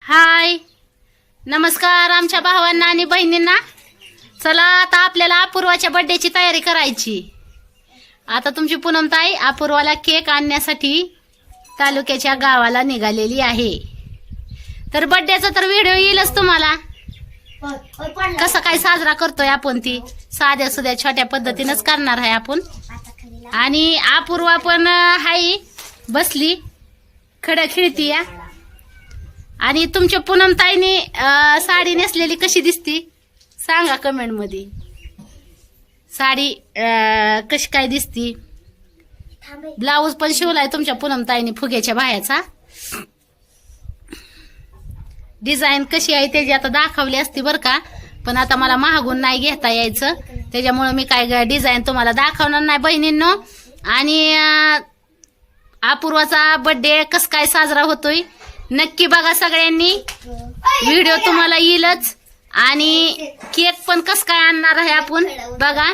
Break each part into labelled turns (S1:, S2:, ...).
S1: हाय नमस्कार आमच्या भावांना आणि बहिणींना. चला आता आपल्याला अपूर्वाच्या बर्थडेची तयारी करायची. आता तुमची पूनमताई अपूर्वाला केक आणण्यासाठी तालुक्याच्या गावाला निघालेली आहे. तर बर्थडेचा तर व्हिडिओ येईलच तुम्हाला. कसं काय साजरा करतोय आपण ती साध्या सुध्या छोट्या पद्धतीनंच करणार आहे आपण. आणि अपूर्वा पण हाय बसली खडं खेळती या. आणि तुमच्या पूनमताईने साडी नेसलेली कशी दिसती सांगा कमेंट मध्ये. साडी कशी काय दिसती. ब्लाऊज पण शिवलाय तुमच्या पूनमताईने फुग्याच्या बाह्याचा. डिझाईन कशी आहे त्याची आता दाखवली असती बर का, पण आता मला महागून नाही घेता यायचं त्याच्यामुळे मी काय डिझाईन तुम्हाला दाखवणार नाही बहिणींनो. आणि अपूर्वाचा बर्थडे कस काय साजरा होतोय नक्की बघा सगळ्यांनी. व्हिडिओ तुम्हाला येईलच. आणि केक पण कस काय आणणार आहे आपण बघा.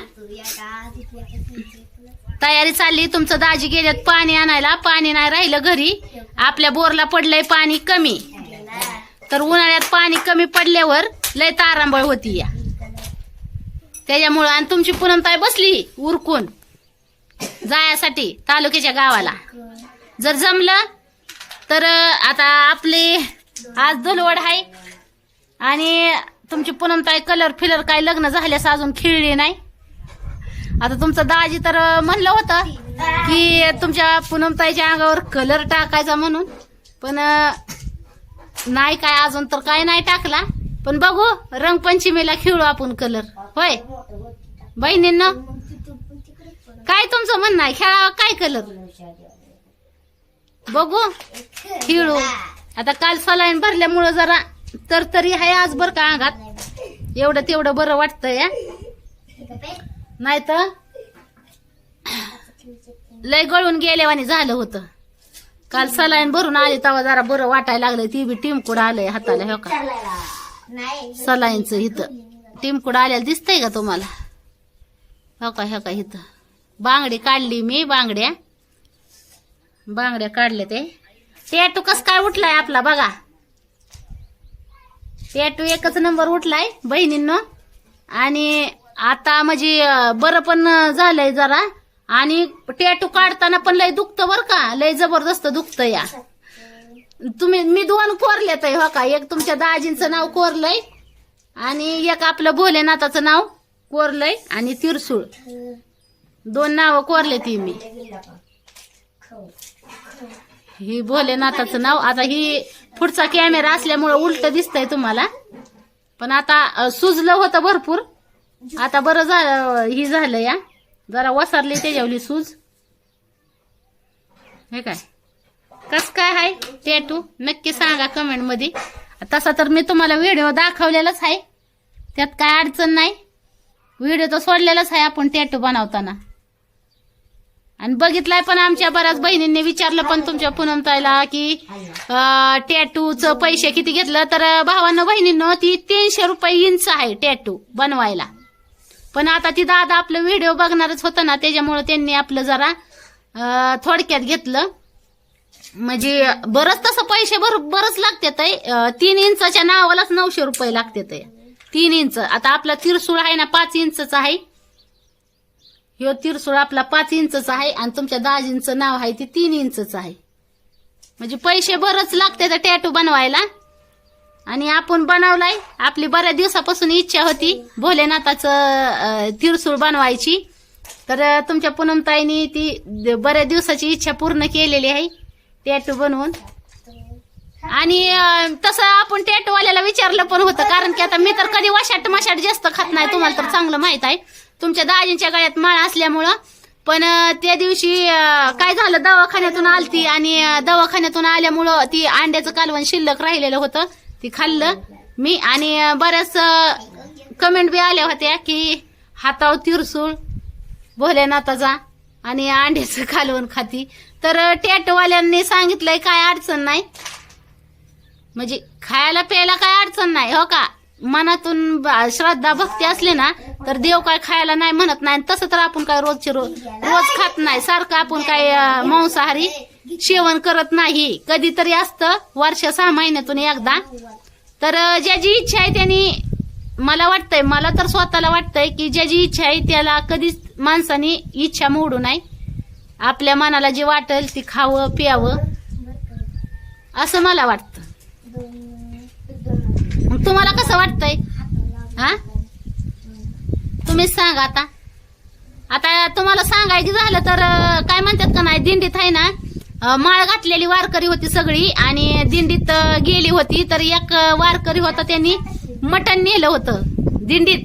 S1: तयारी चालली. तुमचं दाजी गेल्यात पाणी आणायला. पाणी नाही राहिलं घरी. आपल्या बोरला पडलंय पाणी कमी. तर उन्हाळ्यात पाणी कमी पडल्यावर लय तारांबळ होती या त्याच्यामुळं. आणि तुमची पूनमताई बसली उरकून जायसाठी तालुक्याच्या गावाला. जर जमलं तर आता आपली आज दुलवड आहे. आणि तुमची पूनमताई कलर फिलर काय लग्न झाल्यास अजून खेळली नाही. आता तुमचं दाजी तर म्हणलं होतं की तुमच्या पूनमताईच्या अंगावर कलर टाकायचा म्हणून, पण नाही काय अजून तर काय नाही टाकला. पण बघू रंगपंचमीला खेळू आपण कलर. होय बहिणींनो काय तुमचं म्हणणं आहे खेळावा काय कलर बघू खेळू. आता काल सलाईन भरल्यामुळं जरा तर तरी आहे आज बर का अंगात. एवढं तेवढं बरं वाटतंय या. नाही तर लय गळून गेल्यावानी झालं होतं. काल सलाईन भरून आली तेव्हा जरा बरं वाटायला लागलं. ती बी टिमकुड आलंय हाताला. हो का सलाईनच इथं टिमकुड आल्याला दिसतंय का तुम्हाला. हो का इथं बांगडी काढली मी. बांगड्या काढल्या. ते टॅटू कस काय उठलाय आपला बघा. टॅटू एकच नंबर उठलाय बहिणींनो. आणि आता म्हणजे बरं पण झालंय जरा. आणि टॅटू काढताना पण लय दुखतं बर का. लय जबरदस्त दुखतं या. मी दोन कोरल्यात हो का. एक तुमच्या दाजींचं नाव कोरलंय आणि एक आपलं भोलेनाथाचं नाव कोरलंय. आणि तिरसूळ दोन नाव कोरले ती मी. ही भोलेनाथाचं नाव. आता ही पुढचा कॅमेरा असल्यामुळे उलट दिसतंय तुम्हाला. पण आता सुजलं होतं भरपूर. आता बरं झालं ही झालं या. जरा वसारली त्याच्यावली सूज. हे काय कस काय आहे टॅटू नक्की सांगा कमेंट मध्ये. तसा तर मी तुम्हाला व्हिडिओ दाखवलेलाच आहे. त्यात काय अडचण नाही. व्हिडिओ तर सोडलेलाच आहे आपण टॅटू बनवताना. आणि बघितलाय पण आमच्या बऱ्याच बहिणींनी विचारलं पण तुमच्या पूनमताईला की टॅटूचं पैसे किती घेतलं. तर भावांनो बहिणींनो ती 300 रुपये इंच आहे टॅटू बनवायला. पण आता ती दादा आपलं व्हिडिओ बघणारच होतं ना त्याच्यामुळे त्यांनी आपलं जरा थोडक्यात घेतलं. म्हणजे बरंच तसं पैसे बरंच लागतात. 3 इंचाच्या नावालाच 900 रुपये लागतात. 3 इंच. आता आपला तिरसूळ आहे ना 5 इंचचा आहे. ह्यो तिरसूळ आपला 5 इंचचा आहे. आणि तुमच्या दाजींचं नाव आहे ते 3 इंचचं आहे. म्हणजे पैसे बरंच लागतात टॅटू बनवायला. आणि आपण बनवलाय. आपली बऱ्याच दिवसापासून इच्छा होती भोलेनाथाचं तिरसूळ बनवायची. तर तुमच्या पूनमताईने ती बऱ्याच दिवसाची इच्छा पूर्ण केलेली आहे टॅटू बनवून. आणि तसं आपण टॅटूवाल्याला विचारलं पण होतं कारण की आता मी तर कधी वशाट जास्त खात नाही. तुम्हाला तर चांगलं माहित आहे. तुमच्या दाजींच्या गळ्यात माळ असल्यामुळं. पण त्या दिवशी काय झालं दवाखान्यातून आलती. आणि दवाखान्यातून आल्यामुळं ती अंड्याचं कालवण शिल्लक राहिलेलं होतं. ती खाल्लं मी. आणि बऱ्याच कमेंट बी आल्या होत्या की हातावर तिरसूळ भोलेनाथाचा आणि अंड्याचं कालवण खाती. तर टॅटूवाल्यांनी सांगितलंय काय अडचण नाही. म्हणजे खायला प्यायला काय अडचण नाही हो का. मनातून श्रद्धा भक्ती असली ना तर देव काय खायला नाही म्हणत नाही. तसं तर आपण काय रोज खात नाही. सारखं आपण काय मांसाहारी सेवन करत नाही, कधीतरी असतं वर्ष 6 महिन्यातून एकदा. तर ज्याची इच्छा आहे त्यांनी, मला वाटतंय, मला तर स्वतःला वाटतंय की ज्याची इच्छा आहे त्याला कधीच माणसाने इच्छा मोडू नये. आपल्या मनाला जे वाटेल ते खावं प्यावं असं मला वाटतं. मग तुम्हाला कसं वाटतंय? हा, तुम्हीच सांगा. आता तुम्हाला सांगायचं झालं तर काय म्हणतात का नाही, दिंडीत आहे ना माळ घातलेली वारकरी होती सगळी, आणि दिंडीत गेली होती. तर एक वारकरी होता, त्यांनी मटण नेलं होतं दिंडीत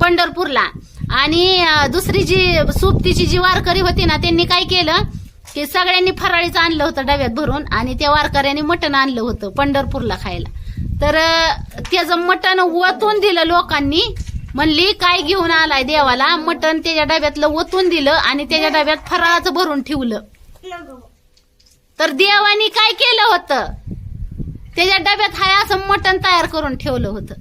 S1: पंढरपूरला. आणि दुसरी जी सोबतीची जी वारकरी होती ना, त्यांनी काय केलं की सगळ्यांनी फराळीचं आणलं होतं डब्यात भरून, आणि त्या वारकऱ्यांनी मटण आणलं होतं पंढरपूरला खायला. तर त्याचं मटण ओतून दिलं लोकांनी. म्हणली काय घेऊन आलाय देवाला, मटण त्याच्या डब्यातलं ओतून दिलं आणि त्याच्या डब्यात फराळाचं भरून ठेवलं. तर देवानी काय केलं होतं, त्याच्या डब्यात हाय असं मटण तयार करून ठेवलं होतं.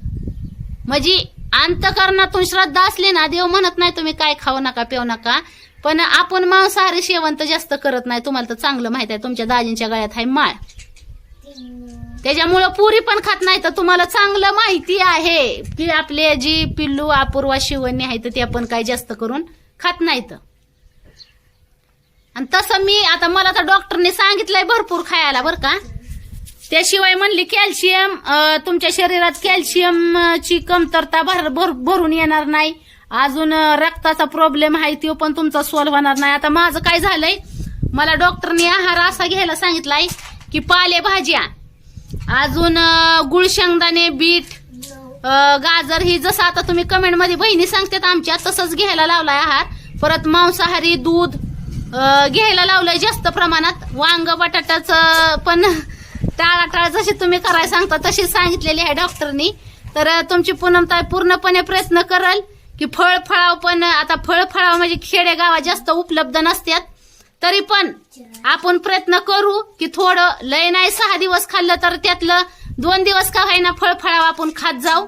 S1: म्हणजे अंतकरणातून श्रद्धा असली ना, देव म्हणत नाही तुम्ही काय खाऊ नका पिऊ नका. पण आपण मांसाहारी सेवन तर जास्त करत नाही, तुम्हाला तर चांगलं माहित आहे. तुमच्या दाजींच्या गळ्यात आहे माळ, त्याच्यामुळं पुरी पण खात नाही. तर तुम्हाला चांगलं माहिती आहे की आपले जी पिल्लू अपूर्वा शिवण्य आहेत ते पण काही जास्त करून खात नाहीत. आणि तसं मी आता, मला तर डॉक्टरने सांगितलंय भरपूर खायला बरं का. त्याशिवाय म्हणली कॅल्शियम, तुमच्या शरीरात कॅल्शियमची कमतरता भरून येणार नाही. अजून रक्ताचा प्रॉब्लेम आहे तो पण तुमचा सॉल्व्ह होणार नाही. आता माझं काय झालंय, मला डॉक्टरने आहार असा घ्यायला सांगितलाय की पालेभाज्या, अजून गुळ शेंगदाणे, बीट, गाजर, ही जसं आता तुम्ही कमेंट मध्ये बहिणी सांगतात आमच्या, तसंच घ्यायला लावलाय आहार. परत मांसाहारी दूध घ्यायला लावलंय जास्त प्रमाणात. वांग बटाट्याचं पण टाळाटाळ जशी तुम्ही करायला सांगता तशी सांगितलेली आहे डॉक्टरनी. तर तुमची पूनमताई पूर्णपणे प्रयत्न करल की फळफळाव, पण आता फळफळाव म्हणजे खेडेगावात जास्त उपलब्ध नसतात, तरी पण आपण प्रयत्न करू की थोडं, लय नाही 6 दिवस खाल्लं तर त्यातलं 2 दिवस का होईना फळफळाव आपण खात जाऊ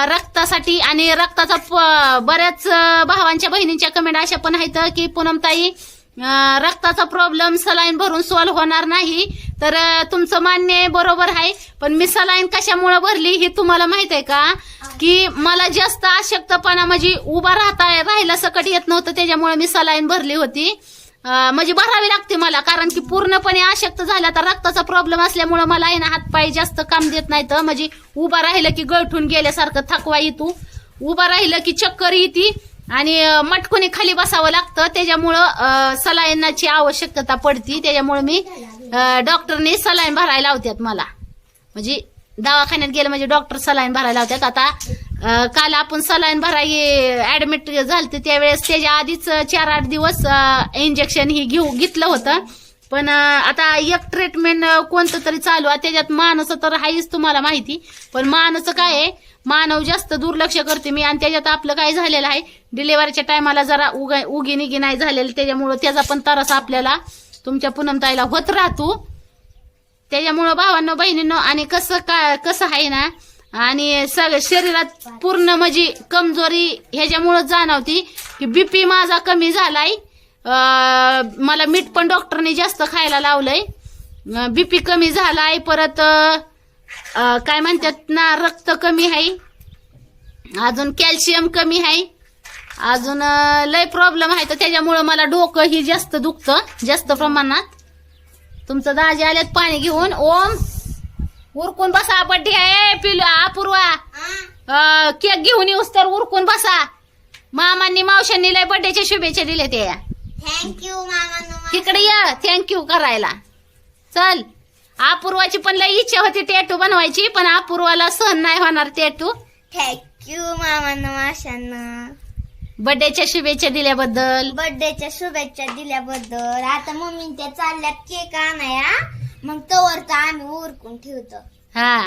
S1: रक्तासाठी. आणि रक्ताचा बऱ्याच भावांच्या बहिणींच्या कमेंट अशा पण आहेत की पूनमताई रक्ताचा प्रॉब्लेम सलाईन भरून सॉल्व्ह होणार नाही. तर तुमचं मान्य बरोबर आहे, पण मी सलाईन कशामुळे भरली हे तुम्हाला माहित आहे का, की मला जास्त अशक्तपणा, म्हणजे उभा राहायला सकट येत नव्हतं, त्याच्यामुळे मी सलाईन भरली होती. म्हणजे भरावी लागते मला, कारण की पूर्णपणे अशक्त झाला तर रक्ताचा प्रॉब्लेम असल्यामुळे मला आहे ना हातपाय जास्त काम देत नाहीत. म्हणजे उभा राहिलं की गळठून गेल्यासारखं थकवा येतो, उभा राहिलं की चक्कर येते, आणि मटकुनी खाली बसावं लागतं. त्याच्यामुळं सलाईनाची आवश्यकता पडती. त्याच्यामुळे मी डॉक्टरने सलाईन भरायला लावतात मला, म्हणजे दवाखान्यात गेलं म्हणजे डॉक्टर सलाईन भरायला लावतात. आता काल आपण सलाईन भरायला ऍडमिट झालते त्यावेळेस त्याच्या आधीच 4-8 दिवस इंजेक्शन ही घेतलं होतं. पण आता एक ट्रीटमेंट कोणतं तरी चालू आहे, त्याच्यात मानचं तर आहेच तुम्हाला माहिती. पण मानचं काय आहे, मानव जास्त दुर्लक्ष करते मी. आणि त्याच्यात आपलं काय झालेलं आहे, डिलिव्हरीच्या टायमाला जरा उगी निगी नाही झालेलं, त्याच्यामुळं त्याचा पण त्रास आपल्याला तुमच्या पूनमताईला होत राहतो. त्याच्यामुळं भावांनो बहिणींनो, आणि कसं आहे ना, आणि शरीरात पूर्ण म्हणजे कमजोरी ह्याच्यामुळं जाणवती की बीपी माझा कमी झालाय. मला मीठ पण डॉक्टरने जास्त खायला लावलंय, बीपी कमी झालाय. परत काय म्हणतात ना, रक्त कमी आहे, अजून कॅल्शियम कमी आहे, अजून लय प्रॉब्लेम आहे. तर त्याच्यामुळं मला डोकं ही जास्त दुखतं जास्त प्रमाणात. तुमचं दाजी आल्यात पाणी घेऊन. ओम उरकून बसा, बड्डे आहे पिलू अपूर्वा, केक घेऊन येऊस तर उरकून बसा. मामांनी मावशांनी लय बड्डेच्या शुभेच्छा दिल्या त्या.
S2: थँक्यू मामा.
S1: इकडे या थँक्यू करायला. चल, अपूर्वाची पण लय इच्छा होती टॅटू बनवायची, पण अपूर्वाला सहन नाही होणार टॅटू.
S2: थँक्यू मामांना माशांना
S1: बर्थडेच्या शुभेच्छा दिल्याबद्दल.
S2: बर्थडेच्या शुभेच्छा दिल्याबद्दल. आता मम्मी त्या चालल्यात केक आणाया, मग तवर तर आम्ही उरकून ठेवतो.
S1: हा,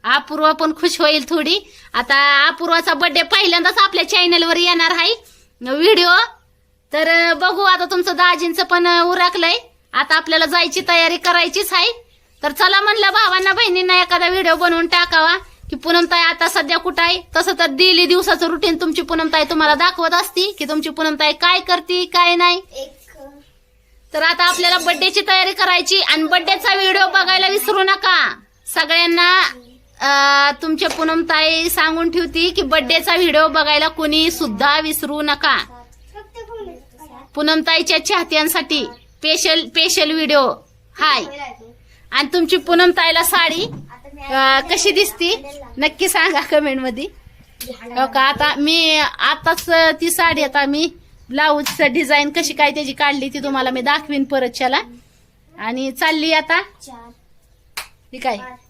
S1: अपूर्वा पण खुश होईल थोडी. आता अपूर्वाचा बर्थडे पहिल्यांदाच आपल्या चॅनलवर येणार आहे व्हिडिओ. तर बघू आता, तुमचं दाजींचं पण उरकलंय, आता आपल्याला जायची तयारी करायचीच आहे. तर चला म्हणलं भावांना बहिणींना एखादा व्हिडिओ बनवून टाकावा की पूनमताई आता सध्या कुठं आहे. तसं तर डेली दिवसाचं रुटीन तुमची पूनमताई तुम्हाला दाखवत असती की तुमची पूनमताई काय करते काय नाही. तर आता आपल्याला बर्थडेची तयारी करायची आणि बर्थडेचा व्हिडिओ बघायला विसरू नका. सगळ्यांना तुमच्या पूनमताई सांगून ठेवती की बर्थडेचा व्हिडिओ बघायला कुणी सुद्धा विसरू नका. पूनमताईच्या चाहत्यांसाठी स्पेशल व्हिडिओ हाय. आणि तुमची पूनमताईला साडी कशी दिसती नक्की सांगा कमेंट मध्ये. हो का, आता मी आताच ती साडी आता मी ब्लाऊजचं डिझाईन कशी काय त्याची काढली ती तुम्हाला मी दाखवीन परत चला. आणि चालली आता ठीक आहे.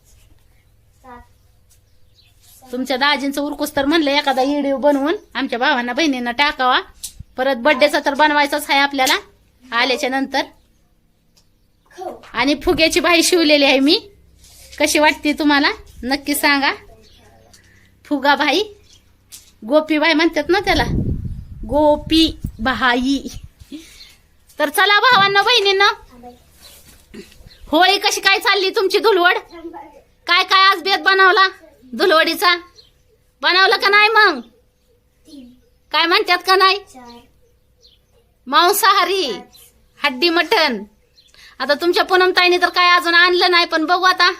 S1: तुमच्या दाजींचं उरकूस तर म्हणलं एखादा व्हिडिओ बनवून आमच्या भावांना बहिणींना टाकावा. परत बर्थडेचा तर बनवायचाच आहे आपल्याला आल्याच्या नंतर. आणि फुग्याची बाई शिवलेली आहे मी. कशी वाटते तुम्हाला नक्की सांगा. फुगा भाई गोपी बाई म्हणतात ना त्याला, गोपी बाई. तर चला भावांना बहिणींना, होळी कशी काय चालली तुमची धुलवड? काय काय आज बेत बनवला धुलवडीचा? बनवलं का नाही? मग काय म्हणतात का नाही? मांसाहारी हड्डी मटण. आता तुमच्या पूनमताईने तर काय अजून आणलं नाही, पण बघू आता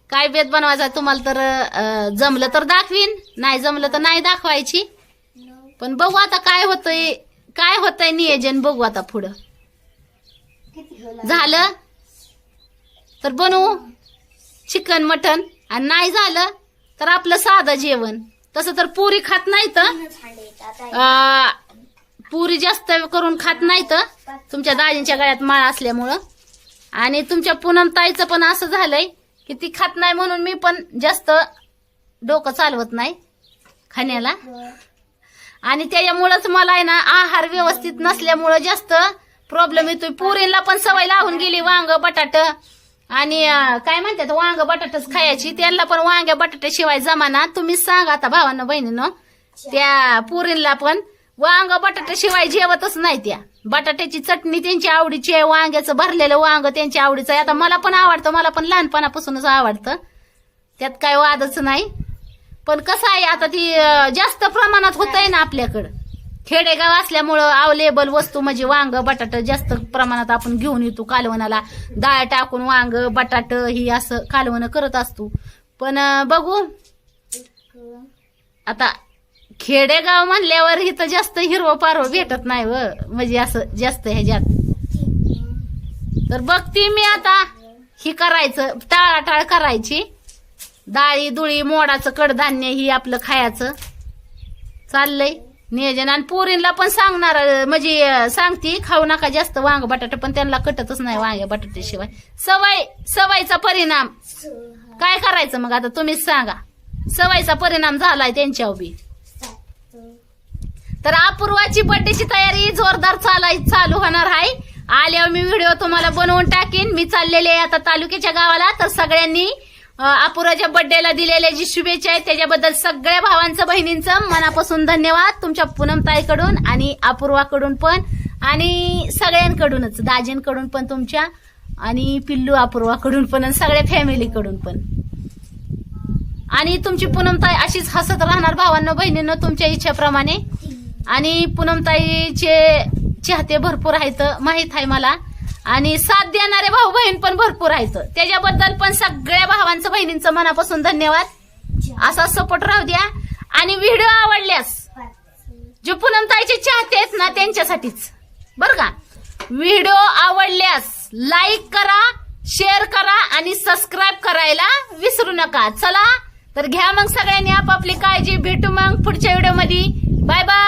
S1: काय बेत बनवायचा. तुम्हाला तर जमलं तर दाखवीन, नाही जमलं तर नाही दाखवायची. पण बघू आता काय होतंय नियोजन बघू आता पुढं. झालं तर बनवू चिकन मटन, आणि नाही झालं तर आपलं साधं जेवण. तसं तर पुरी खात नाही तर पुरी जास्त करून खात नाही तर तुमच्या दाजींच्या गळ्यात माळ असल्यामुळं. आणि तुमच्या पूनमताईचं पण असं झालंय की ती खात नाही म्हणून मी पण जास्त डोकं चालवत नाही खाण्याला. आणि त्याच्यामुळंच मला आहे ना आहार व्यवस्थित नसल्यामुळं जास्त प्रॉब्लेम येतोय. पुरीला पण सवय लावून गेली वांग बटाट आणि काय म्हणतात वांग बटाटच खायची. त्यांना पण वांग्या बटाट्याशिवाय जमाना. तुम्हीच सांगा आता भावांना बहिणीनं, त्या पुरीला पण वांग बटाट्याशिवाय जेवतच नाही. त्या बटाट्याची चटणी त्यांची आवडीची आहे, वांग्याचं भरलेलं वांग त्यांच्या आवडीचं आहे. आता मला पण आवडतं, मला पण लहानपणापासूनच आवडतं, त्यात काय वादच नाही. पण कसं आहे आता ती जास्त प्रमाणात होत आहे ना आपल्याकडं. खेडेगाव असल्यामुळं अवेलेबल वस्तू म्हणजे वांग बटाट जास्त प्रमाणात आपण घेऊन येतो कालवणाला. डाळ टाकून वांग बटाट ही असं कालवण करत असतो. पण बघू आता खेडेगाव म्हणल्यावर इथं जास्त हिरवं पारवं भेटत नाही व, म्हणजे असं जास्त ह्याच्यात. तर बघती मी आता ही करायचं टाळाटाळ करायची. डाळी दुळी मोडाचं कडधान्य ही आपलं खायचं चाललंय नियोजन. आणि पोरींना पण सांगणार म्हणजे सांगती खाऊ नका जास्त वांग बटाटे, पण त्यांना कटतच नाही वांग्या बटाट्याशिवाय. सवयीचा परिणाम काय करायचं मग आता तुम्हीच सांगा. सवयीचा परिणाम झालाय त्यांच्यावर बी. तर अपूर्वाची बर्थडेची तयारी जोरदार चालू होणार आहे. आल्यावर मी व्हिडिओ तुम्हाला बनवून टाकीन. मी चाललेले आहे आता तालुक्याच्या गावाला. तर सगळ्यांनी अपूर्वाच्या बर्थडेला दिलेल्या जी शुभेच्छा आहेत त्याच्याबद्दल सगळ्या भावांचं बहिणींचं मनापासून धन्यवाद. तुमच्या पूनमताईकडून आणि अपूर्वाकडून पण आणि सगळ्यांकडूनच, दाजींकडून पण तुमच्या आणि पिल्लू अपूर्वाकडून पण आणि सगळ्या फॅमिलीकडून पण. आणि तुमची पूनमताई अशीच हसत राहणार भावांना बहिणींना तुमच्या इच्छेप्रमाणे. आणि पूनमताईचे चाहते भरपूर आहेत माहित आहे मला, आणि साथ देणारे भाऊ बहीण पण भरपूर आहेत. त्याच्याबद्दल पण सगळ्या भावांचं बहिणींचं मनापासून धन्यवाद. असा सपोर्ट राहू द्या. आणि व्हिडिओ आवडल्यास जे पूनमताईचे चाहते आहेत ना त्यांच्यासाठीच बरं का, व्हिडिओ आवडल्यास लाईक करा, शेअर करा आणि सबस्क्राईब करायला विसरू नका. चला तर घ्या मग सगळ्यांनी आपापली काळजी. भेटू मग पुढच्या व्हिडिओ मध्ये. Bye bye.